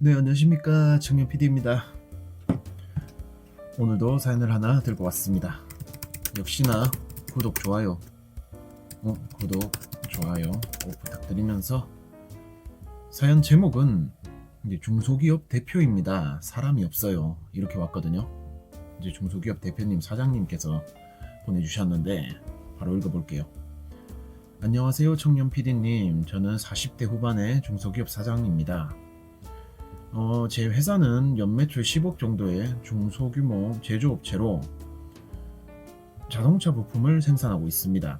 네, 안녕하십니까. 청년 PD입니다. 오늘도 사연을 하나 들고 왔습니다. 역시나 구독, 좋아요, 구독, 좋아요 꼭 부탁드리면서 사연 제목은 이제 중소기업 대표입니다. 사람이 없어요. 이렇게 왔거든요. 이제 중소기업 대표님, 사장님께서 보내주셨는데 바로 읽어볼게요. 안녕하세요, 청년 PD님. 저는 40대 후반의 중소기업 사장입니다. 제 회사는 연매출 10억 정도의 중소규모 제조업체로 자동차 부품을 생산하고 있습니다.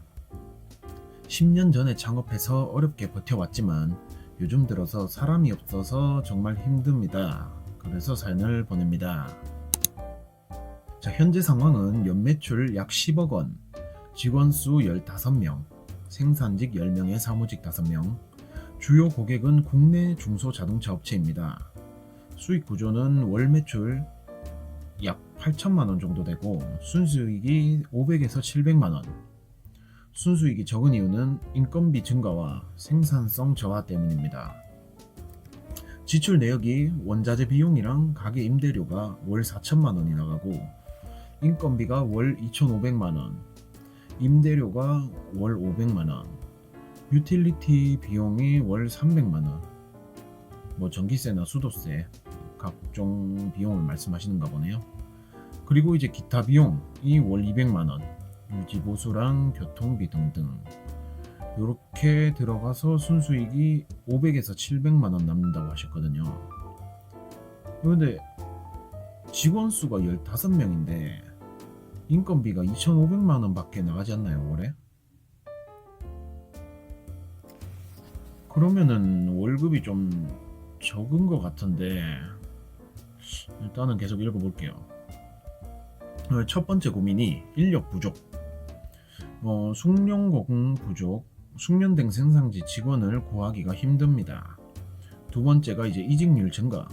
10년 전에 창업해서 어렵게 버텨왔지만 요즘 들어서 사람이 없어서 정말 힘듭니다. 그래서 사연을 보냅니다. 자, 현재 상황은 연매출 약 10억 원, 직원 수 15명, 생산직 10명에 사무직 5명, 주요 고객은 국내 중소자동차 업체입니다. 수익 구조는 월 매출 약 8천만원 정도 되고 순수익이 500에서 700만원. 순수익이 적은 이유는 인건비 증가와 생산성 저하 때문입니다. 지출 내역이 원자재 비용이랑 가게 임대료가 월 4천만원이 나가고 인건비가 월 2,500만원, 임대료가 월 500만원, 유틸리티 비용이 월 300만원, 전기세나 수도세 각종 비용을 말씀하시는가 보네요. 그리고 이제 기타 비용이 월 200만원, 유지보수랑 교통비 등등 이렇게 들어가서 순수익이 500에서 700만원 남는다고 하셨거든요. 그런데 직원 수가 15명인데 인건비가 2,500만원 밖에 나가지 않나요, 월에? 그러면은 월급이 좀 적은 것 같은데 일단은 계속 읽어볼게요. 첫 번째 고민이 인력 부족, 숙련공 부족, 숙련된 생산지 직원을 구하기가 힘듭니다. 두 번째가 이제 이직률 증가,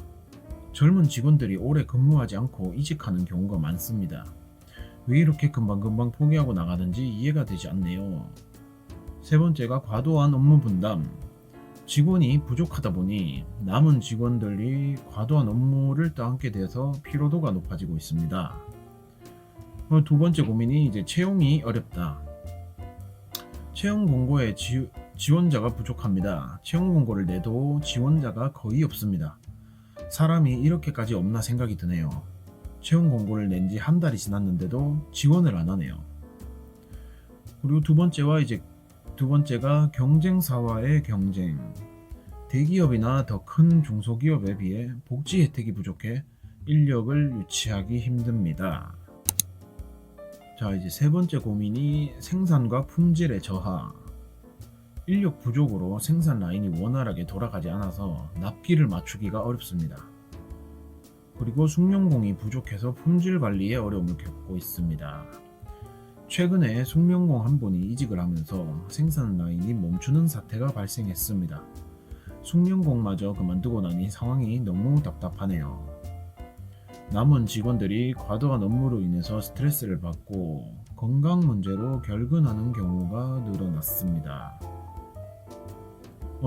젊은 직원들이 오래 근무하지 않고 이직하는 경우가 많습니다. 왜 이렇게 금방금방 포기하고 나가는지 이해가 되지 않네요. 세 번째가 과도한 업무 분담, 직원이 부족하다 보니 남은 직원들이 과도한 업무를 떠안게 돼서 피로도가 높아지고 있습니다. 두 번째 고민이 이제 채용이 어렵다. 채용 공고에 지원자가 부족합니다. 채용 공고를 내도 지원자가 거의 없습니다. 사람이 이렇게까지 없나 생각이 드네요. 채용 공고를 낸 지 한 달이 지났는데도 지원을 안 하네요. 그리고 두 번째가 경쟁사와의 경쟁. 대기업이나 더 큰 중소기업에 비해 복지 혜택이 부족해 인력을 유치하기 힘듭니다. 자, 이제 세 번째 고민이 생산과 품질의 저하. 인력 부족으로 생산 라인이 원활하게 돌아가지 않아서 납기를 맞추기가 어렵습니다. 그리고 숙련공이 부족해서 품질 관리에 어려움을 겪고 있습니다. 최근에 숙련공 한 분이 이직을 하면서 생산 라인이 멈추는 사태가 발생했습니다. 숙련공마저 그만두고 나니 상황이 너무 답답하네요. 남은 직원들이 과도한 업무로 인해서 스트레스를 받고 건강 문제로 결근하는 경우가 늘어났습니다.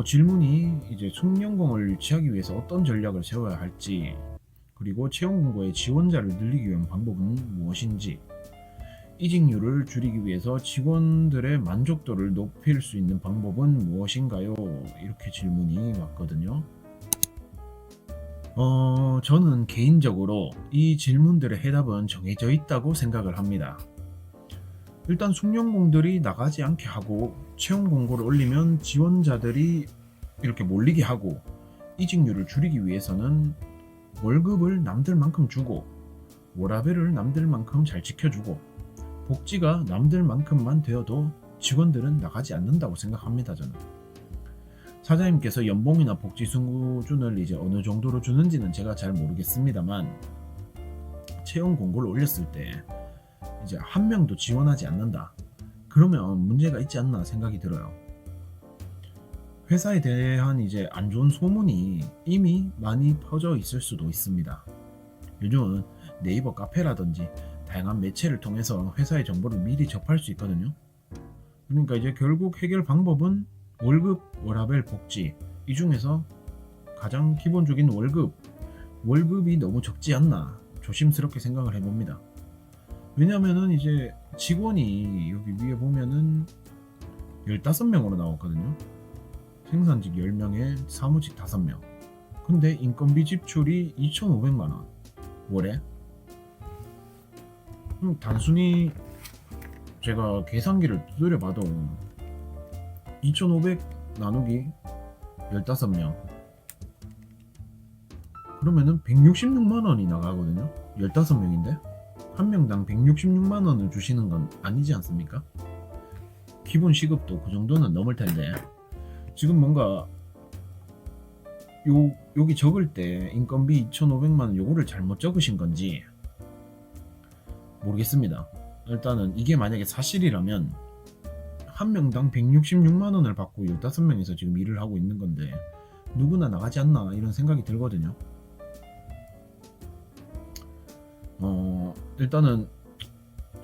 질문이 이제 숙련공을 유치하기 위해서 어떤 전략을 세워야 할지, 그리고 채용 공고에 지원자를 늘리기 위한 방법은 무엇인지, 이직률을 줄이기 위해서 직원들의 만족도를 높일 수 있는 방법은 무엇인가요? 이렇게 질문이 왔거든요. 저는 개인적으로 이 질문들의 해답은 정해져 있다고 생각을 합니다. 일단 숙련공들이 나가지 않게 하고 채용 공고를 올리면 지원자들이 이렇게 몰리게 하고, 이직률을 줄이기 위해서는 월급을 남들만큼 주고 워라밸을 남들만큼 잘 지켜주고 복지가 남들만큼만 되어도 직원들은 나가지 않는다고 생각합니다. 저는 사장님께서 연봉이나 복지 수준을 이제 어느 정도로 주는지는 제가 잘 모르겠습니다만, 채용 공고를 올렸을 때 이제 한 명도 지원하지 않는다, 그러면 문제가 있지 않나 생각이 들어요. 회사에 대한 이제 안 좋은 소문이 이미 많이 퍼져 있을 수도 있습니다. 요즘은 네이버 카페라든지 다양한 매체를 통해서 회사의 정보를 미리 접할 수 있거든요. 그러니까 이제 결국 해결 방법은 월급, 워라밸, 복지, 이 중에서 가장 기본적인 월급이 너무 적지 않나 조심스럽게 생각을 해봅니다. 왜냐면은 이제 직원이 여기 위에 보면은 15명으로 나왔거든요. 생산직 10명에 사무직 5명. 근데 인건비 지출이 2,500만원 월에. 단순히 제가 계산기를 두드려 봐도 2,500 나누기 15명 그러면은 166만원이 나가거든요. 15명인데 한 명당 166만원을 주시는 건 아니지 않습니까? 기본 시급도 그 정도는 넘을 텐데 지금 뭔가 여기 적을 때 인건비 2,500만원 요거를 잘못 적으신 건지 모르겠습니다. 일단은 이게 만약에 사실이라면 한 명당 166만원을 받고 15명이서 지금 일을 하고 있는 건데 누구나 나가지 않나 이런 생각이 들거든요. 일단은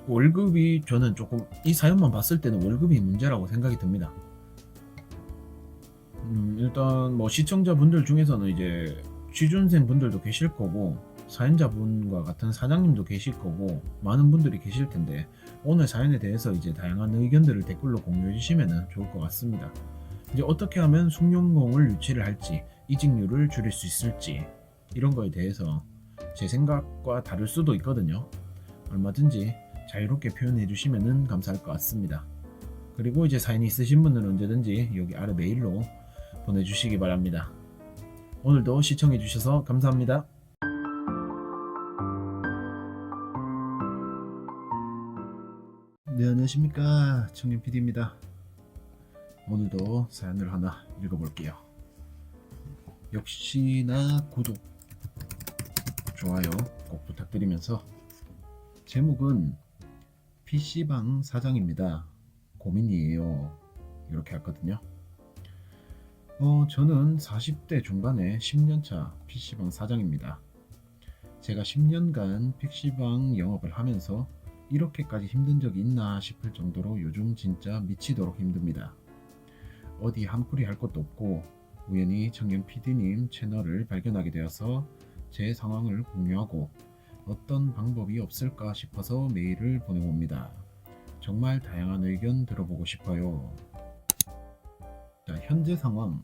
월급이 저는 조금 이 사연만 봤을 때는 월급이 문제라고 생각이 듭니다. 일단 뭐 시청자분들 중에서는 이제 취준생 분들도 계실 거고 사연자분과 같은 사장님도 계실 거고 많은 분들이 계실 텐데 오늘 사연에 대해서 이제 다양한 의견들을 댓글로 공유해 주시면 좋을 것 같습니다. 이제 어떻게 하면 숙련공을 유치를 할지 이직률을 줄일 수 있을지 이런 거에 대해서 제 생각과 다를 수도 있거든요. 얼마든지 자유롭게 표현해 주시면 감사할 것 같습니다. 그리고 이제 사연이 있으신 분들은 언제든지 여기 아래 메일로 보내주시기 바랍니다. 오늘도 시청해 주셔서 감사합니다. 네, 안녕하십니까, 청년 PD입니다. 오늘도 사연을 하나 읽어볼게요. 역시나 구독, 좋아요 꼭 부탁드리면서 제목은 PC방 사장입니다. 고민이에요. 이렇게 했거든요. 저는 40대 중반에 10년차 PC방 사장입니다. 제가 10년간 PC방 영업을 하면서 이렇게까지 힘든 적이 있나 싶을 정도로 요즘 진짜 미치도록 힘듭니다. 어디 한풀이 할 것도 없고 우연히 청년 PD님 채널을 발견하게 되어서 제 상황을 공유하고 어떤 방법이 없을까 싶어서 메일을 보내봅니다. 정말 다양한 의견 들어보고 싶어요. 자, 현재 상황.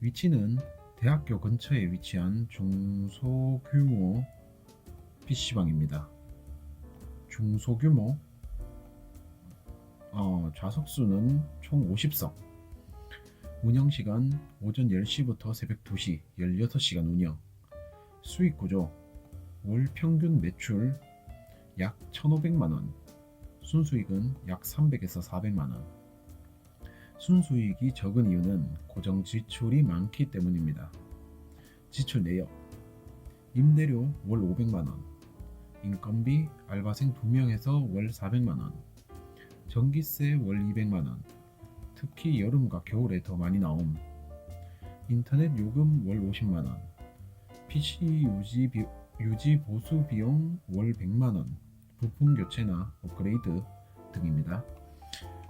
위치는 대학교 근처에 위치한 중소규모 PC방입니다. 중소규모 좌석수는 총 50석. 운영시간 오전 10시부터 새벽 2시 16시간 운영. 수익구조 월 평균 매출 약 1,500만원, 순수익은 약 300에서 400만원. 순수익이 적은 이유는 고정 지출이 많기 때문입니다. 지출 내역: 임대료 월 500만원, 인건비 알바생 2명에서 월 400만원, 전기세 월 200만원, 특히 여름과 겨울에 더 많이 나옴, 인터넷 요금 월 50만원, PC 유지 보수 비용 월 100만원, 부품 교체나 업그레이드 등입니다.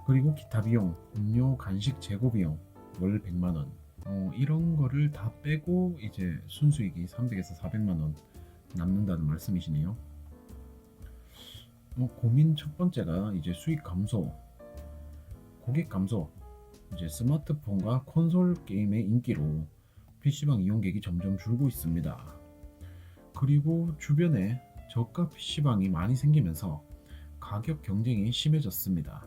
그리고 기타 비용, 음료 간식 재고 비용 월 100만원. 이런 거를 다 빼고 이제 순수익이 300에서 400만원 남는다는 말씀이시네요. 고민 첫 번째가 이제 수익 감소, 고객 감소. 이제 스마트폰과 콘솔 게임의 인기로 PC방 이용객이 점점 줄고 있습니다. 그리고 주변에 저가 PC방이 많이 생기면서 가격 경쟁이 심해졌습니다.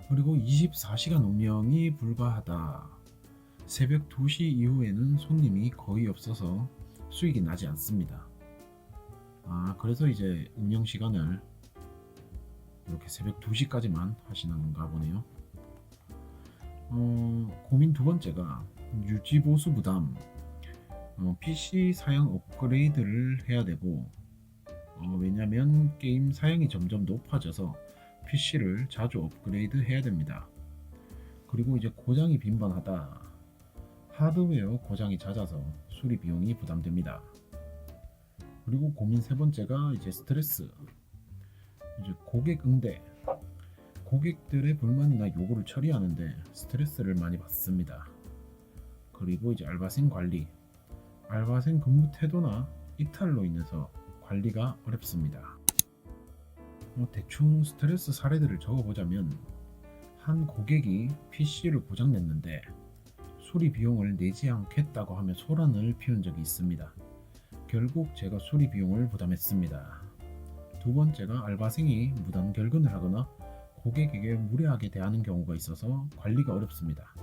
그리고 24시간 운영이 불가하다. 새벽 2시 이후에는 손님이 거의 없어서 수익이 나지 않습니다. 그래서 이제 운영 시간을 이렇게 새벽 2시까지만 하시는가 보네요. 고민 두 번째가 유지보수 부담. PC 사양 업그레이드를 해야 되고 왜냐면 게임 사양이 점점 높아져서 PC를 자주 업그레이드 해야 됩니다. 그리고 이제 고장이 빈번하다. 하드웨어 고장이 잦아서 수리 비용이 부담됩니다. 그리고 고민 세 번째가 이제 스트레스. 이제 고객 응대. 고객들의 불만이나 요구를 처리하는데 스트레스를 많이 받습니다. 그리고 이제 알바생 관리, 알바생 근무 태도나 이탈로 인해서 관리가 어렵습니다. 대충 스트레스 사례들을 적어보자면, 한 고객이 PC를 고장냈는데 수리 비용을 내지 않겠다고 하며 소란을 피운 적이 있습니다. 결국 제가 수리 비용을 부담했습니다. 두 번째가 알바생이 무단 결근을 하거나 고객에게 무례하게 대하는 경우가 있어서 관리가 어렵습니다.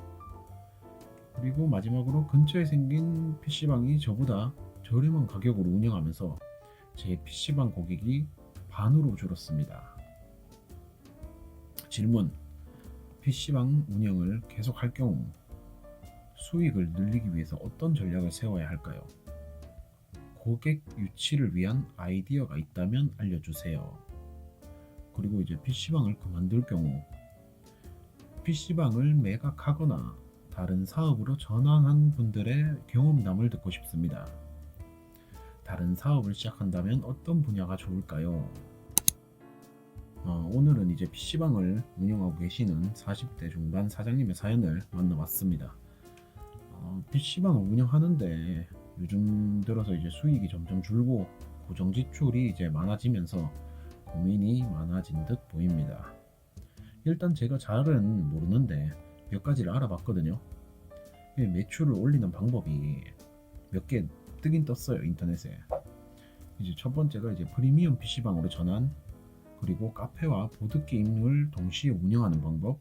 그리고 마지막으로 근처에 생긴 PC방이 저보다 저렴한 가격으로 운영하면서 제 PC방 고객이 반으로 줄었습니다. 질문: PC방 운영을 계속할 경우 수익을 늘리기 위해서 어떤 전략을 세워야 할까요? 고객 유치를 위한 아이디어가 있다면 알려주세요. 그리고 이제 PC방을 그만둘 경우 PC방을 매각하거나 다른 사업으로 전환한 분들의 경험담을 듣고 싶습니다. 다른 사업을 시작한다면 어떤 분야가 좋을까요? 오늘은 이제 PC방을 운영하고 계시는 40대 중반 사장님의 사연을 만나봤습니다. PC방을 운영하는데 요즘 들어서 이제 수익이 점점 줄고 고정 지출이 이제 많아지면서 고민이 많아진 듯 보입니다. 일단 제가 잘은 모르는데 몇 가지를 알아봤거든요. 매출을 올리는 방법이 몇 개 뜨긴 떴어요, 인터넷에. 이제 첫 번째가 이제 프리미엄 PC방으로 전환, 그리고 카페와 보드게임을 동시에 운영하는 방법,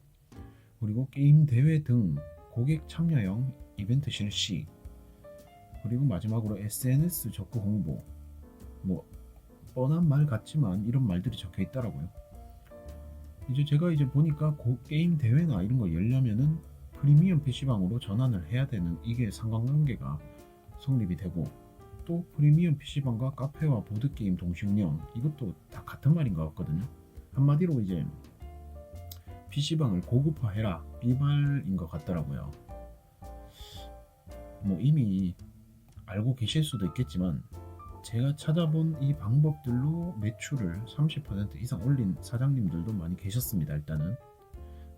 그리고 게임 대회 등 고객 참여형 이벤트 실시, 그리고 마지막으로 SNS 적극 홍보. 뻔한 말 같지만 이런 말들이 적혀 있더라고요. 이제 제가 보니까 게임 대회나 이런 거 열려면은 프리미엄 PC방으로 전환을 해야 되는, 이게 상관관계가 성립이 되고, 또 프리미엄 PC방과 카페와 보드게임 동시 운영, 이것도 다 같은 말인 것 같거든요. 한마디로 이제 PC방을 고급화해라, 이 말인 것 같더라고요. 이미 알고 계실 수도 있겠지만 제가 찾아본 이 방법들로 매출을 30% 이상 올린 사장님들도 많이 계셨습니다. 일단은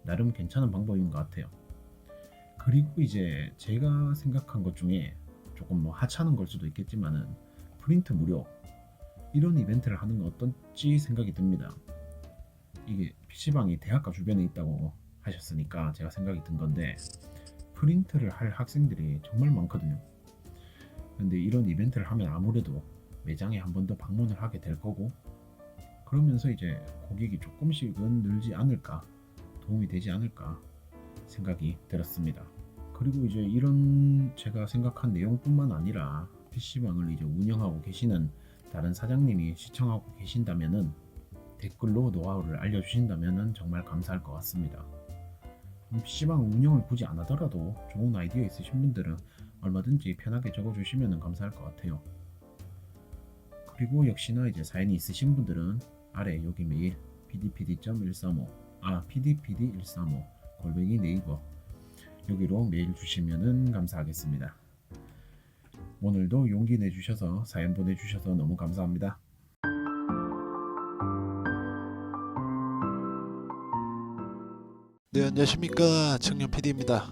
나름 괜찮은 방법인 것 같아요. 그리고 이제 제가 생각한 것 중에 조금 하찮은 걸 수도 있겠지만은 프린트 무료 이런 이벤트를 하는 건 어떨지 생각이 듭니다. 이게 PC방이 대학가 주변에 있다고 하셨으니까 제가 생각이 든 건데, 프린트를 할 학생들이 정말 많거든요. 근데 이런 이벤트를 하면 아무래도 매장에 한 번 더 방문을 하게 될 거고, 그러면서 이제 고객이 조금씩은 늘지 않을까, 도움이 되지 않을까 생각이 들었습니다. 그리고 이제 이런 제가 생각한 내용뿐만 아니라 PC방을 이제 운영하고 계시는 다른 사장님이 시청하고 계신다면은 댓글로 노하우를 알려주신다면은 정말 감사할 것 같습니다. PC방 운영을 굳이 안 하더라도 좋은 아이디어 있으신 분들은 얼마든지 편하게 적어주시면 감사할 것 같아요. 그리고 역시나 이제 사연이 있으신 분들은 아래 여기 메일 pdpd.135 pdpd135 네이버 여기로 메일 주시면 감사하겠습니다. 오늘도 용기 내주셔서 사연 보내주셔서 너무 감사합니다. 네, 안녕하십니까, 청년 PD입니다.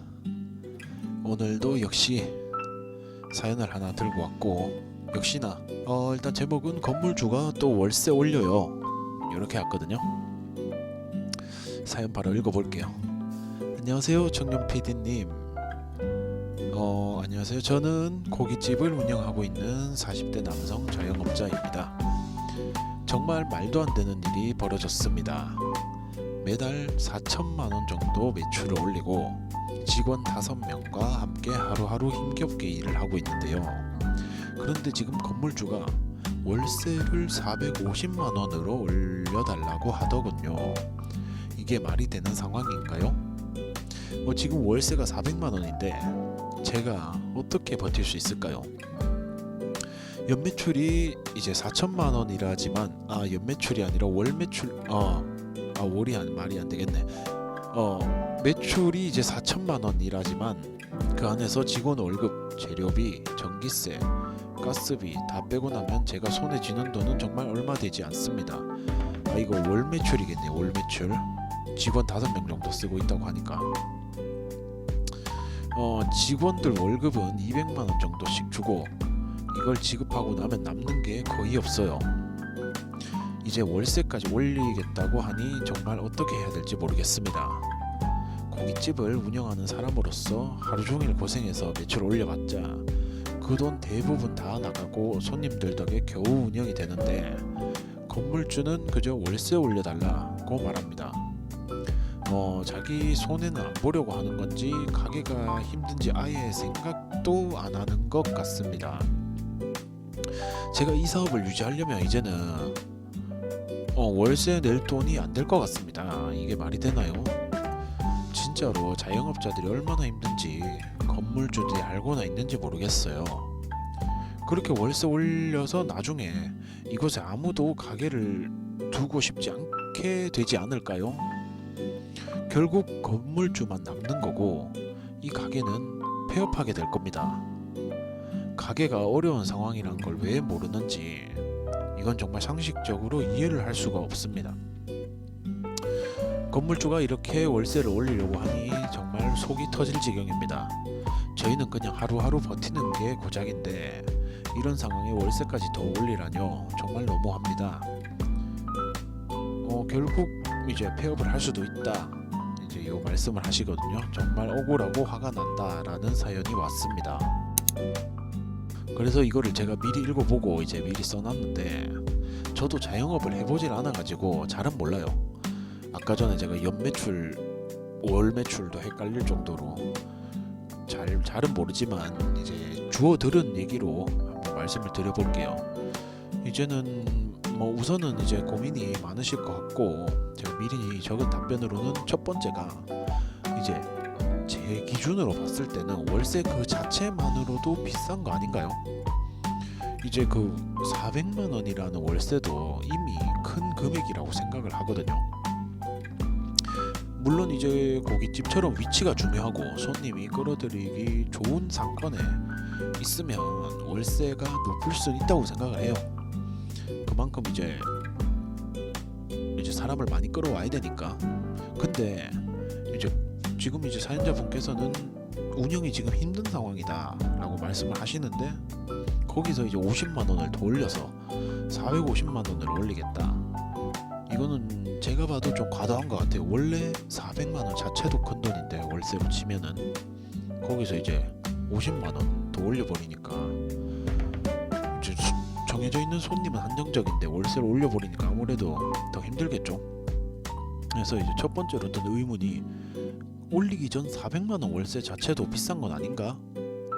오늘도 역시 사연을 하나 들고 왔고, 역시나 일단 제목은 건물주가 또 월세 올려요, 이렇게 왔거든요. 사연 바로 읽어볼게요. 안녕하세요, 청년 PD님. 안녕하세요. 저는 고깃집을 운영하고 있는 40대 남성 자영업자입니다. 정말 말도 안 되는 일이 벌어졌습니다. 매달 4천만원 정도 매출을 올리고 직원 5명과 함께 하루하루 힘겹게 일을 하고 있는데요. 그런데 지금 건물주가 월세를 450만원으로 올려달라고 하더군요. 이게 말이 되는 상황인가요? 지금 월세가 400만원인데 제가 어떻게 버틸 수 있을까요? 연매출이 이제 4천만원이라지만 연매출이 아니라 월매출 월이 말이 안 되겠네. 매출이 이제 4천만원이라지만 그 안에서 직원 월급, 재료비, 전기세, 가스비 다 빼고 나면 제가 손에 쥐는 돈은 정말 얼마 되지 않습니다. 이거 월매출이겠네요. 월매출. 직원 5명 정도 쓰고 있다고 하니까 직원들 월급은 200만 원 정도씩 주고 이걸 지급하고 나면 남는 게 거의 없어요. 이제 월세까지 올리겠다고 하니 정말 어떻게 해야 될지 모르겠습니다. 고깃집을 운영하는 사람으로서 하루 종일 고생해서 매출 올려봤자 그 돈 대부분 다 나가고 손님들 덕에 겨우 운영이 되는데 건물주는 그저 월세 올려달라고 말합니다. 자기 손해는 안 보려고 하는 건지 가게가 힘든지 아예 생각도 안 하는 것 같습니다. 제가 이 사업을 유지하려면 이제는 월세 낼 돈이 안 될 것 같습니다. 이게 말이 되나요? 진짜로 자영업자들이 얼마나 힘든지 건물주들이 알고나 있는지 모르겠어요. 그렇게 월세 올려서 나중에 이곳에 아무도 가게를 두고 싶지 않게 되지 않을까요? 결국 건물주만 남는 거고 이 가게는 폐업하게 될 겁니다. 가게가 어려운 상황이란 걸 왜 모르는지 이건 정말 상식적으로 이해를 할 수가 없습니다. 건물주가 이렇게 월세를 올리려고 하니 정말 속이 터질 지경입니다. 저희는 그냥 하루하루 버티는 게 고작인데 이런 상황에 월세까지 더 올리라뇨. 정말 너무합니다. 결국 이제 폐업을 할 수도 있다. 이제 이 말씀을 하시거든요. 정말 억울하고 화가 난다라는 사연이 왔습니다. 그래서 이거를 제가 미리 읽어보고 이제 미리 써놨는데 저도 자영업을 해보질 않아가지고 잘은 몰라요. 아까 전에 제가 연매출, 월매출도 헷갈릴 정도로 잘은 모르지만 이제 주워 들은 얘기로 한번 말씀을 드려볼게요. 이제는 우선은 이제 고민이 많으실 것 같고 제가 미리 적은 답변으로는 첫 번째가 이제 제 기준으로 봤을 때는 월세 그 자체만으로도 비싼 거 아닌가요? 이제 그 400만 원이라는 월세도 이미 큰 금액이라고 생각을 하거든요. 물론 이제 고깃집처럼 위치가 중요하고 손님이 끌어들이기 좋은 상권에 있으면 월세가 높을 수 있다고 생각을 해요. 그만큼 이제 사람을 많이 끌어와야 되니까. 근데 이제 지금 이제 사연자분께서는 운영이 지금 힘든 상황이다라고 말씀을 하시는데 거기서 이제 50만 원을 더 올려서 450만 원을 올리겠다. 이거는 제가 봐도 좀 과도한 것 같아요. 원래 400만 원 자체도 큰 돈인데 월세로 치면은 거기서 이제 50만 원 더 올려버리니까 이제 정해져 있는 손님은 한정적인데 월세를 올려버리니까 아무래도 더 힘들겠죠. 그래서 이제 첫 번째로 든 의문이 올리기 전 400만 원 월세 자체도 비싼 건 아닌가?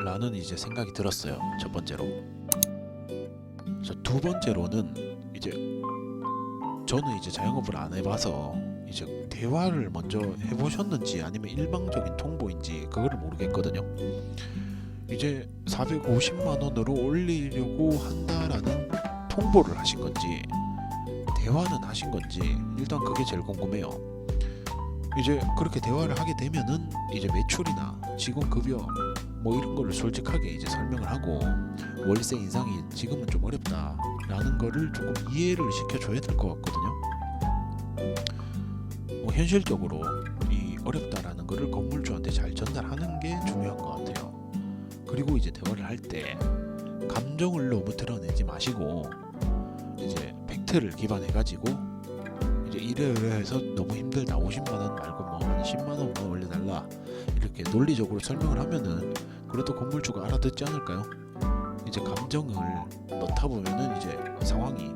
라는 이제 생각이 들었어요. 첫 번째로. 두 번째로는 이제 저는 이제 자영업을 안 해봐서 이제 대화를 먼저 해보셨는지 아니면 일방적인 통보인지 그거를 모르겠거든요. 이제 450만 원으로 올리려고 한다라는 통보를 하신 건지 대화는 하신 건지 일단 그게 제일 궁금해요. 이제 그렇게 대화를 하게 되면은 이제 매출이나 직원 급여 이런 거를 솔직하게 이제 설명을 하고 월세 인상이 지금은 좀 어렵다라는 거를 조금 이해를 시켜줘야 될 것 같거든요. 현실적으로 이 어렵다라는 거를 건물주한테 잘 전달하는 게 중요한 것 같아요. 그리고 이제 대화를 할 때 감정을 너무 드러내지 마시고 이제 팩트를 기반해가지고 이제 이래해서 너무 힘들다 50만 원 말고 한 10만 원만 올려달라 이렇게 논리적으로 설명을 하면은 그래도 건물주가 알아듣지 않을까요? 이제 감정을 넣다 보면은 이제 상황이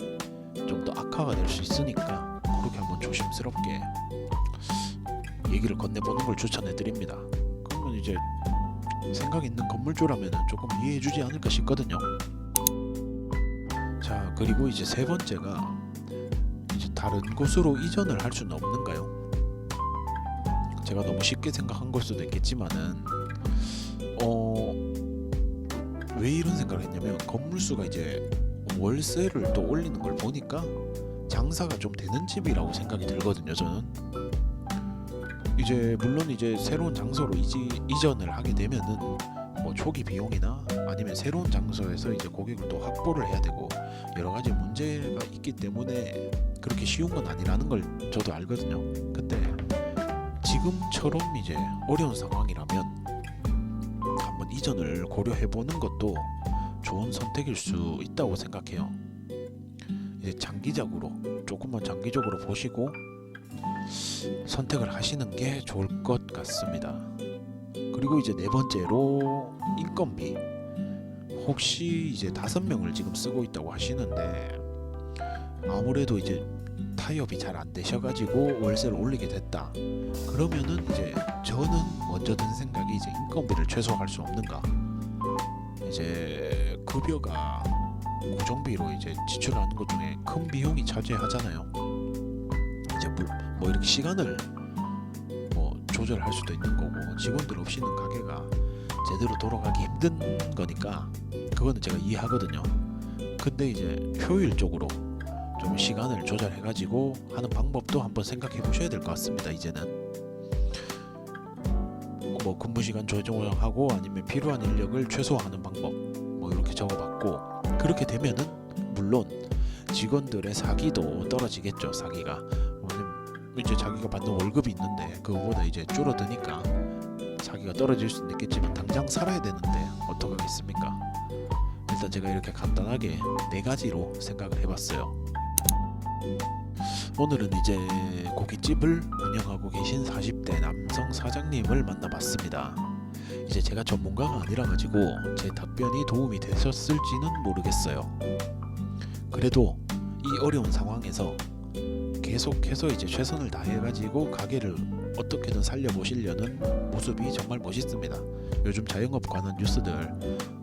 좀 더 악화가 될 수 있으니까 그렇게 한번 조심스럽게 얘기를 건네보는 걸 추천해 드립니다. 그러면 이제 생각 있는 건물주라면은 조금 이해해주지 않을까 싶거든요. 자, 그리고 이제 세 번째가 이제 다른 곳으로 이전을 할 수는 없는가요? 제가 너무 쉽게 생각한 걸 수도 있겠지만은 왜 이런 생각을 했냐면 건물수가 이제 월세를 또 올리는 걸 보니까 장사가 좀 되는 집이라고 생각이 들거든요. 저는 이제 물론 이제 새로운 장소로 이전을 하게 되면은 초기 비용이나 아니면 새로운 장소에서 이제 고객을 또 확보를 해야 되고 여러 가지 문제가 있기 때문에 그렇게 쉬운 건 아니라는 걸 저도 알거든요. 근데 지금처럼 이제 어려운 상황이라면 이전을 고려해보는 것도 좋은 선택일 수 있다고 생각해요. 이제 조금만 장기적으로 보시고 선택을 하시는 게 좋을 것 같습니다. 그리고 이제 네 번째로 인건비. 혹시 이제 5명을 지금 쓰고 있다고 하시는데 아무래도 이제 타협이 잘 안 되셔가지고 월세를 올리게 됐다. 그러면은 이제 저는 먼저 든 생각이 이제 인건비를 최소화할 수 없는가. 이제 급여가 고정비로 이제 지출하는 것 중에 큰 비용이 차지하잖아요. 이제 뭐 이렇게 시간을 뭐 조절할 수도 있는 거고 직원들 없이는 가게가 제대로 돌아가기 힘든 거니까 그거는 제가 이해하거든요. 근데 이제 효율적으로 좀 시간을 조절해가지고 하는 방법도 한번 생각해 보셔야 될 것 같습니다. 이제는 뭐 근무 시간 조정하고 아니면 필요한 인력을 최소화하는 방법 뭐 이렇게 적어봤고, 그렇게 되면은 물론 직원들의 사기도 떨어지겠죠. 사기가 이제 자기가 받는 월급이 있는데 그거보다 이제 줄어드니까 사기가 떨어질 수는 있겠지만 당장 살아야 되는데 어떡하겠습니까? 일단 제가 이렇게 간단하게 4가지로 생각을 해봤어요. 오늘은 이제 고깃집을 운영하고 계신 40대 남성 사장님을 만나봤습니다. 이제 제가 전문가가 아니라 가지고 제 답변이 도움이 되셨을지는 모르겠어요. 그래도 이 어려운 상황에서 계속해서 이제 최선을 다해가지고 가게를 어떻게든 살려보시려는 모습이 정말 멋있습니다. 요즘 자영업 관한 뉴스들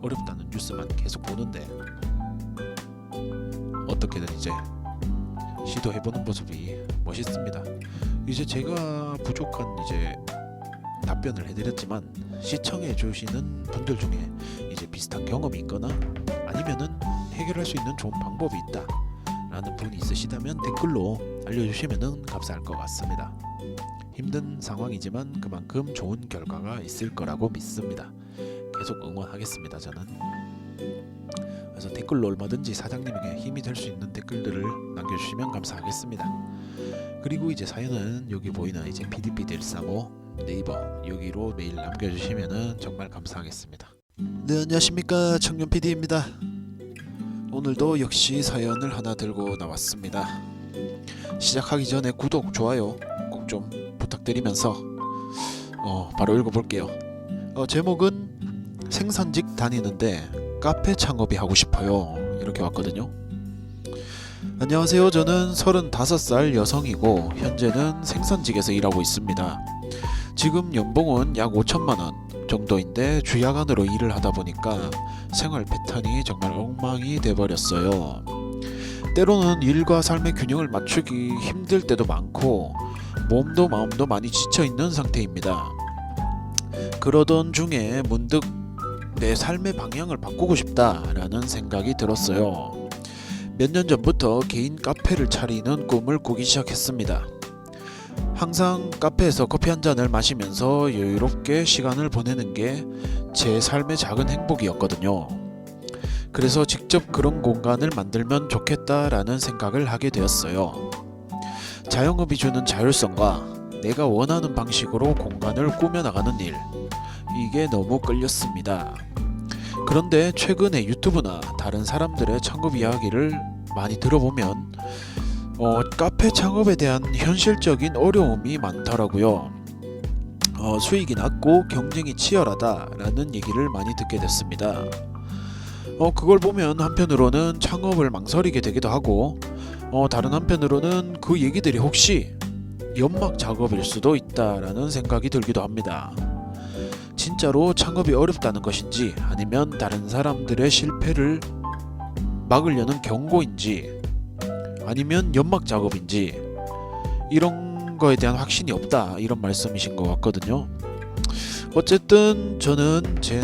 어렵다는 뉴스만 계속 보는데 어떻게든 이제 시도해보는 모습이 멋있습니다. 이제 제가 부족한 이제 답변을 해드렸지만 시청해 주시는 분들 중에 이제 비슷한 경험이 있거나 아니면은 해결할 수 있는 좋은 방법이 있다 라는 분이 있으시다면 댓글로 알려주시면 감사할 것 같습니다. 힘든 상황이지만 그만큼 좋은 결과가 있을 거라고 믿습니다. 계속 응원하겠습니다. 저는. 그래서 댓글로 얼마든지 사장님에게 힘이 될 수 있는 댓글들을 남겨주시면 감사하겠습니다. 그리고 이제 사연은 여기 보이는 이제 PDP135 네이버 여기로 메일 남겨주시면 정말 감사하겠습니다. 네, 안녕하십니까, 청년 PD입니다. 오늘도 역시 사연을 하나 들고 나왔습니다. 시작하기 전에 구독, 좋아요 꼭 좀 부탁드리면서 바로 읽어볼게요. 제목은 생산직 다니는데 카페 창업이 하고 싶어요. 이렇게 왔거든요. 안녕하세요. 저는 35살 여성이고 현재는 생산직에서 일하고 있습니다. 지금 연봉은 약 5천만원 정도인데 주야간으로 일을 하다 보니까 생활 패턴이 정말 엉망이 돼버렸어요. 때로는 일과 삶의 균형을 맞추기 힘들 때도 많고 몸도 마음도 많이 지쳐있는 상태입니다. 그러던 중에 문득 내 삶의 방향을 바꾸고 싶다라는 생각이 들었어요. 몇 년 전부터 개인 카페를 차리는 꿈을 꾸기 시작했습니다. 항상 카페에서 커피 한 잔을 마시면서 여유롭게 시간을 보내는 게 제 삶의 작은 행복이었거든요. 그래서 직접 그런 공간을 만들면 좋겠다라는 생각을 하게 되었어요. 자영업이 주는 자율성과 내가 원하는 방식으로 공간을 꾸며나가는 일, 이게 너무 끌렸습니다. 그런데 최근에 유튜브나 다른 사람들의 창업 이야기를 많이 들어보면 카페 창업에 대한 현실적인 어려움이 많더라고요. 수익이 낮고 경쟁이 치열하다라는 얘기를 많이 듣게 됐습니다. 그걸 보면 한편으로는 창업을 망설이게 되기도 하고 다른 한편으로는 그 얘기들이 혹시 연막 작업일 수도 있다라는 생각이 들기도 합니다. 진짜로 창업이 어렵다는 것인지 아니면 다른 사람들의 실패를 막으려는 경고인지 아니면 연막 작업인지 이런 거에 대한 확신이 없다, 이런 말씀이신 것 같거든요. 어쨌든 저는 제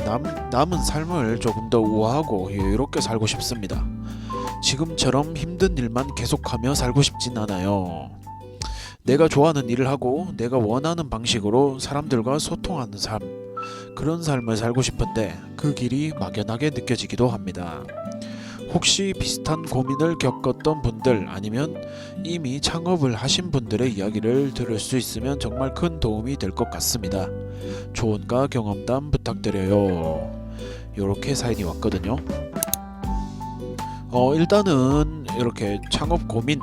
남은 삶을 조금 더 우아하고 여유롭게 살고 싶습니다. 지금처럼 힘든 일만 계속하며 살고 싶진 않아요. 내가 좋아하는 일을 하고 내가 원하는 방식으로 사람들과 소통하는 삶, 그런 삶을 살고 싶은데 그 길이 막연하게 느껴지기도 합니다. 혹시 비슷한 고민을 겪었던 분들 아니면 이미 창업을 하신 분들의 이야기를 들을 수 있으면 정말 큰 도움이 될 것 같습니다. 조언과 경험담 부탁드려요. 요렇게 사연이 왔거든요. 일단은 이렇게 창업 고민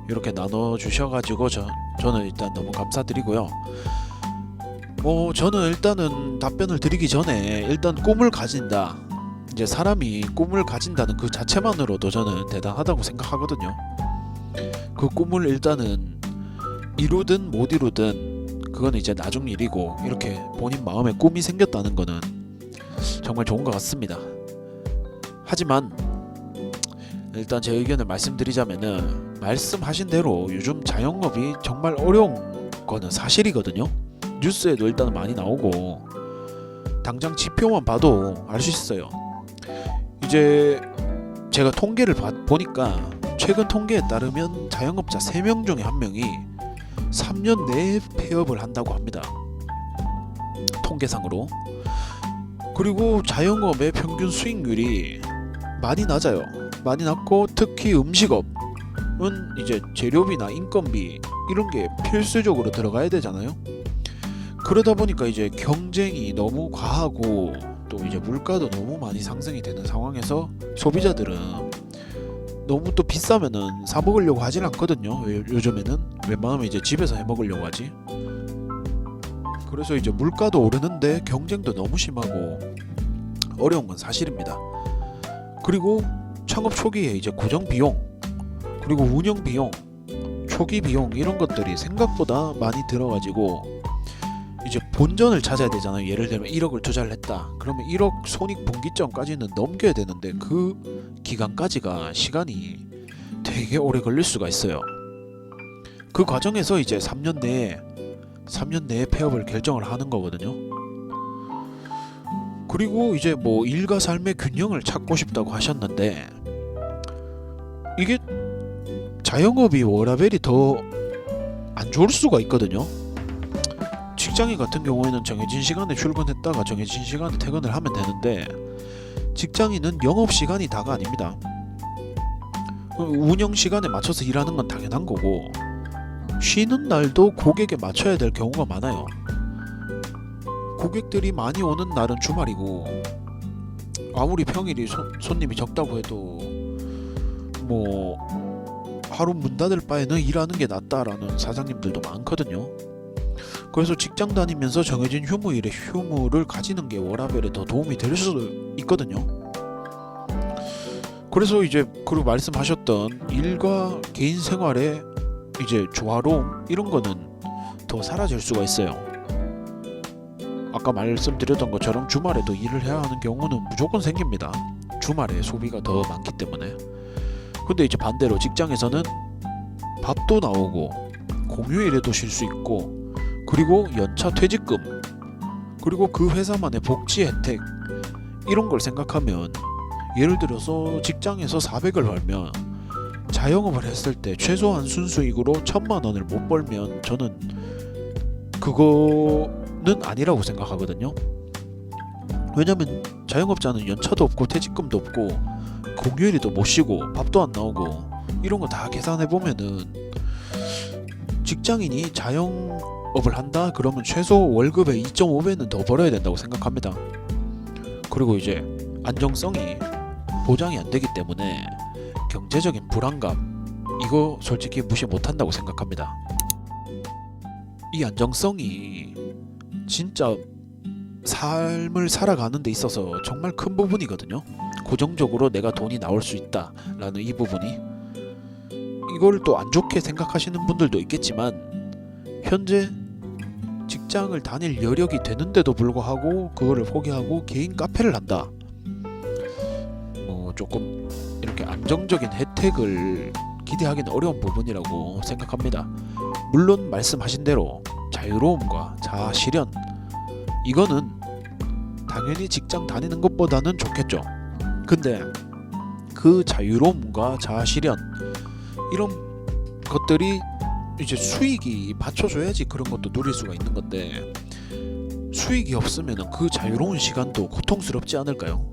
이렇게 나눠 주셔가지고 저는 일단 너무 감사드리고요. 저는 일단은 답변을 드리기 전에 일단 꿈을 가진다, 이제 사람이 꿈을 가진다는 그 자체만으로도 저는 대단하다고 생각하거든요. 그 꿈을 일단은 이루든 못 이루든 그건 이제 나중 일이고, 이렇게 본인 마음에 꿈이 생겼다는 거는 정말 좋은 것 같습니다. 하지만 일단 제 의견을 말씀드리자면은, 말씀하신 대로 요즘 자영업이 정말 어려운 거는 사실이거든요. 뉴스에도 일단 많이 나오고 당장 지표만 봐도 알 수 있어요. 이제 제가 통계를 보니까 최근 통계에 따르면 자영업자 3명 중에 1명이 3년 내에 폐업을 한다고 합니다. 통계상으로. 그리고 자영업의 평균 수익률이 많이 낮아요. 많이 낮고, 특히 음식업은 이제 재료비나 인건비 이런 게 필수적으로 들어가야 되잖아요. 그러다 보니까 이제 경쟁이 너무 과하고, 또 이제 물가도 너무 많이 상승이 되는 상황에서 소비자들은 너무 또 비싸면은 사 먹으려고 하진 않거든요. 요즘에는 웬만하면 이제 집에서 해 먹으려고 하지. 그래서 이제 물가도 오르는데 경쟁도 너무 심하고 어려운 건 사실입니다. 그리고 창업 초기에 이제 고정 비용, 그리고 운영 비용, 초기 비용 이런 것들이 생각보다 많이 들어가지고 이제 본전을 찾아야 되잖아요. 예를 들면 1억을 투자를 했다. 그러면 1억 손익분기점까지는 넘겨야 되는데 그 기간까지가 시간이 되게 오래 걸릴 수가 있어요. 그 과정에서 이제 3년 내에 폐업을 결정을 하는 거거든요. 그리고 이제 뭐 일과 삶의 균형을 찾고 싶다고 하셨는데, 이게 자영업이 워라밸이 더 안 좋을 수가 있거든요. 직장인 같은 경우에는 정해진 시간에 출근했다가 정해진 시간에 퇴근을 하면 되는데, 직장인은 영업시간이 다가 아닙니다. 운영 시간에 맞춰서 일하는 건 당연한 거고, 쉬는 날도 고객에 맞춰야 될 경우가 많아요. 고객들이 많이 오는 날은 주말이고, 아무리 평일이 손님이 적다고 해도 뭐 하루 문 닫을 바에는 일하는 게 낫다라는 사장님들도 많거든요. 그래서 직장 다니면서 정해진 휴무일에 휴무를 가지는 게 워라밸에 더 도움이 될 수도 있거든요. 그래서 이제 그리고 말씀하셨던 일과 개인 생활의 이제 조화로움 이런 거는 더 사라질 수가 있어요. 아까 말씀드렸던 것처럼 주말에도 일을 해야 하는 경우는 무조건 생깁니다. 주말에 소비가 더 많기 때문에. 근데 이제 반대로 직장에서는 밥도 나오고 공휴일에도 쉴 수 있고, 그리고 연차 퇴직금, 그리고 그 회사만의 복지 혜택 이런 걸 생각하면, 예를 들어서 직장에서 400을 벌면 자영업을 했을 때 최소한 순수익으로 1000만 원을 못 벌면 저는 그거는 아니라고 생각하거든요. 왜냐면 자영업자는 연차도 없고 퇴직금도 없고 공휴일에도 못 쉬고 밥도 안 나오고 이런 거 다 계산해 보면은, 직장인이 자영업을 한다 그러면 최소 월급의 2.5배는 더 벌어야 된다고 생각합니다. 그리고 이제 안정성이 보장이 안 되기 때문에 경제적인 불안감, 이거 솔직히 무시 못 한다고 생각합니다. 이 안정성이 진짜 삶을 살아가는 데 있어서 정말 큰 부분이거든요. 고정적으로 내가 돈이 나올 수 있다라는 이 부분이, 이걸 또 안 좋게 생각하시는 분들도 있겠지만, 현재 직장을 다닐 여력이 되는데도 불구하고 그거를 포기하고 개인 카페를 한다, 조금 이렇게 안정적인 혜택을 기대하기는 어려운 부분이라고 생각합니다. 물론 말씀하신 대로 자유로움과 자아 실현, 이거는 당연히 직장 다니는 것보다는 좋겠죠. 근데 그 자유로움과 자아 실현 이런 것들이 이제 수익이 받쳐줘야지 그런 것도 누릴 수가 있는 건데, 수익이 없으면 그 자유로운 시간도 고통스럽지 않을까요?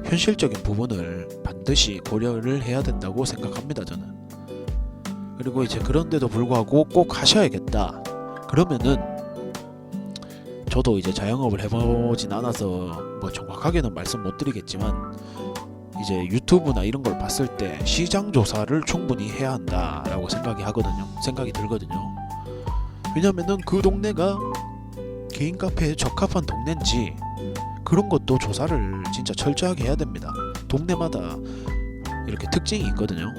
현실적인 부분을 반드시 고려를 해야 된다고 생각합니다, 저는. 그리고 이제 그런데도 불구하고 꼭 하셔야겠다 그러면은 저도 이제 자영업을 해보진 않아서 뭐 정확하게는 말씀 못 드리겠지만 이제 유튜브나 이런 걸 봤을 때 시장 조사를 충분히 해야 한다라고 생각이 들거든요. 왜냐면은 그 동네가 개인 카페에 적합한 동네인지 그런 것도 조사를 진짜 철저하게 해야 됩니다. 동네마다 이렇게 특징이 있거든요.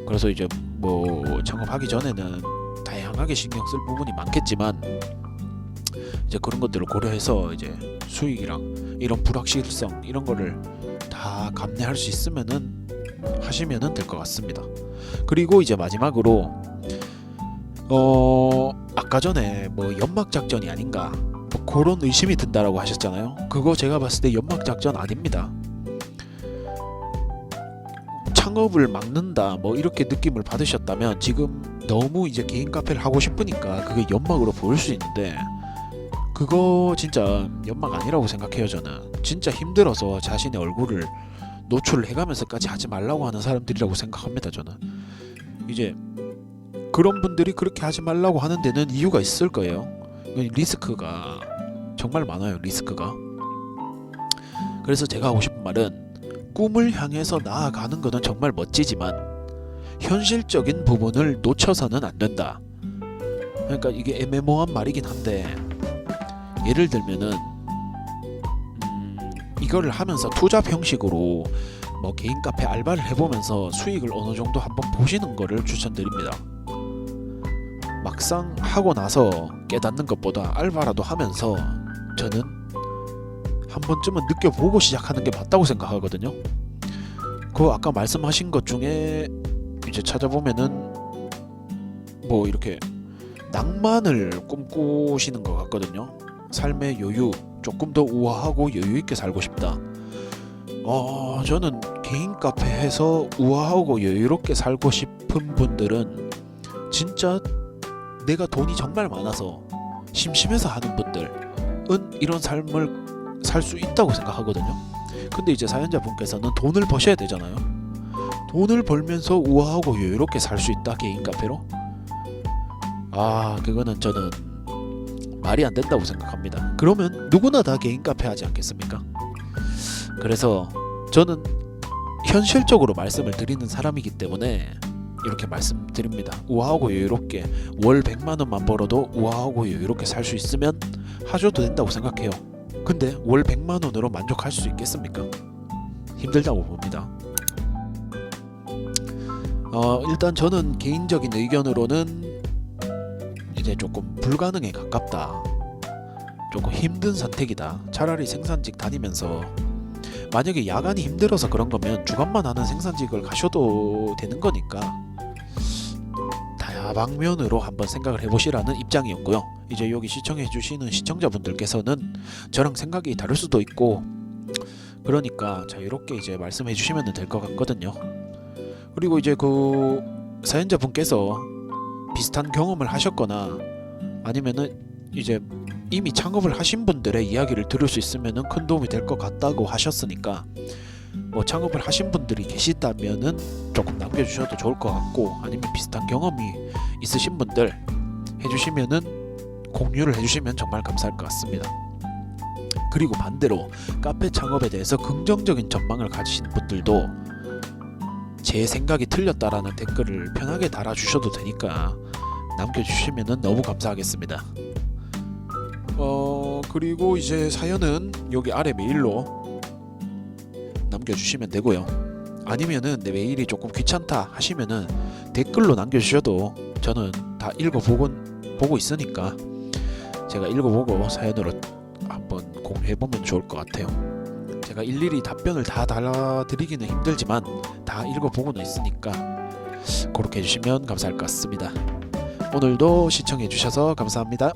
그래서 이제 뭐 창업하기 전에는 다양하게 신경 쓸 부분이 많겠지만 이제 그런 것들을 고려해서 이제 수익이랑 이런 불확실성 이런 거를 다 감내할 수 있으면은 하시면은 될 것 같습니다. 그리고 이제 마지막으로 아까 전에 뭐 연막 작전이 아닌가 뭐 그런 의심이 든다라고 하셨잖아요. 그거 제가 봤을 때 연막 작전 아닙니다. 창업을 막는다 뭐 이렇게 느낌을 받으셨다면 지금 너무 이제 개인 카페를 하고 싶으니까 그게 연막으로 보일 수 있는데 그거 진짜 연막 아니라고 생각해요. 저는 진짜 힘들어서 자신의 얼굴을 노출을 해가면서까지 하지 말라고 하는 사람들이라고 생각합니다. 저는 이제 그런 분들이 그렇게 하지 말라고 하는 데는 이유가 있을 거예요. 리스크가 정말 많아요. 리스크가. 그래서 제가 하고 싶은 말은 꿈을 향해서 나아가는 것은 정말 멋지지만 현실적인 부분을 놓쳐서는 안 된다. 그러니까 이게 애매모호한 말이긴 한데 예를 들면은 이거를 하면서 투잡 형식으로 뭐 개인 카페 알바를 해보면서 수익을 어느 정도 한번 보시는 거를 추천드립니다. 막상 하고 나서 깨닫는 것보다 알바라도 하면서 저는 한 번쯤은 느껴보고 시작하는 게 맞다고 생각하거든요. 그 아까 말씀하신 것 중에 이제 찾아보면은 뭐 이렇게 낭만을 꿈꾸시는 것 같거든요. 삶의 여유, 조금 더 우아하고 여유 있게 살고 싶다. 저는 개인 카페 해서 우아하고 여유롭게 살고 싶은 분들은 진짜 내가 돈이 정말 많아서 심심해서 하는 분들은 이런 삶을 살 수 있다고 생각하거든요. 근데 이제 사연자분께서는 돈을 버셔야 되잖아요. 돈을 벌면서 우아하고 여유롭게 살 수 있다 개인 카페로? 그거는 저는 말이 안 된다고 생각합니다. 그러면 누구나 다 개인 카페 하지 않겠습니까? 그래서 저는 현실적으로 말씀을 드리는 사람이기 때문에 이렇게 말씀드립니다. 우아하고 여유롭게 월 100만 원만 벌어도 우아하고 여유롭게 살 수 있으면 하셔도 된다고 생각해요. 근데 월 100만 원으로 만족할 수 있겠습니까? 힘들다고 봅니다. 일단 저는 개인적인 의견으로는 이제 조금 불가능에 가깝다. 조금 힘든 선택이다. 차라리 생산직 다니면서 만약에 야간이 힘들어서 그런 거면 주간만 하는 생산직을 가셔도 되는 거니까 다방면으로 한번 생각을 해보시라는 입장이었고요. 이제 여기 시청해주시는 시청자분들께서는 저랑 생각이 다를 수도 있고 그러니까 자유롭게 이제 말씀해주시면 될 것 같거든요. 그리고 이제 그 사연자분께서 비슷한 경험을 하셨거나 아니면은 이제 이미 창업을 하신 분들의 이야기를 들을 수 있으면은 큰 도움이 될 것 같다고 하셨으니까 뭐 창업을 하신 분들이 계시다면은 조금 남겨주셔도 좋을 것 같고 아니면 비슷한 경험이 있으신 분들 해주시면은 공유를 해주시면 정말 감사할 것 같습니다. 그리고 반대로 카페 창업에 대해서 긍정적인 전망을 가지신 분들도 제 생각이 틀렸다라는 댓글을 편하게 달아주셔도 되니까 남겨주시면 너무 감사하겠습니다. 그리고 이제 사연은 여기 아래 메일로 남겨주시면 되고요. 아니면은 내 메일이 조금 귀찮다 하시면은 댓글로 남겨주셔도 저는 다 보고 있으니까 제가 읽어보고 사연으로 한번 공유해보면 좋을 것 같아요. 제가 일일이 답변을 다 달아드리기는 힘들지만 다 읽어보고는 있으니까 그렇게 해주시면 감사할 것 같습니다. 오늘도 시청해주셔서 감사합니다.